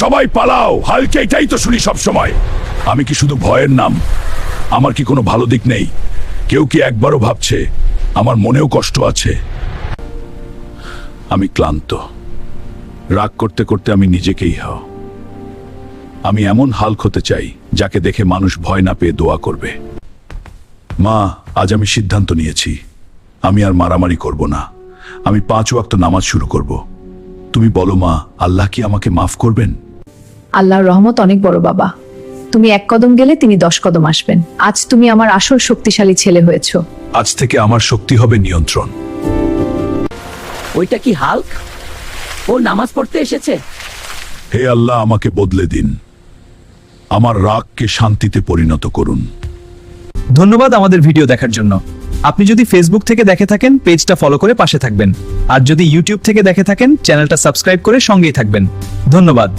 সবাই পালাও, হালকে এটাই তো শুনি সব সময়। আমি কি শুধু ভয়ের নাম? আমার কি কোনো ভালো দিক নেই? কেউ কি একবারও ভাবছে আমার মনেও কষ্ট আছে? আমি ক্লান্ত। রাগ করতে করতে আমি নিজেকেই আমি এমন হাল্ক হতে চাই যাকে দেখে মানুষ ভয় না পেয়ে দোয়া করবে। মা, আজ আমি সিদ্ধান্ত নিয়েছি, আমি আর মারামারি করব না। আমি 5 ওয়াক্ত নামাজ শুরু করব। তুমি বলো মা, আল্লাহ কি আমাকে মাফ করবেন? আল্লাহর রহমত অনেক বড় বাবা। তুমি 1 কদম গেলে তিনি 10 কদম আসবেন। আজ তুমি আমার আসল শক্তিশালী ছেলে হয়েছো। আজ থেকে আমার শক্তি হবে নিয়ন্ত্রণ। ওইটা কি হাল্ক? ও নামাজ পড়তে এসেছে। হে আল্লাহ, আমাকে বদলে দিন, আমার রাগকে শান্তিতে পরিণত করুন। ধন্যবাদ আমাদের ভিডিও দেখার জন্য। আপনি যদি ফেসবুক থেকে দেখে থাকেন, পেজটা ফলো করে পাশে থাকবেন। আর যদি ইউটিউব থেকে দেখে থাকেন, চ্যানেলটা সাবস্ক্রাইব করে সঙ্গেই থাকবেন। ধন্যবাদ।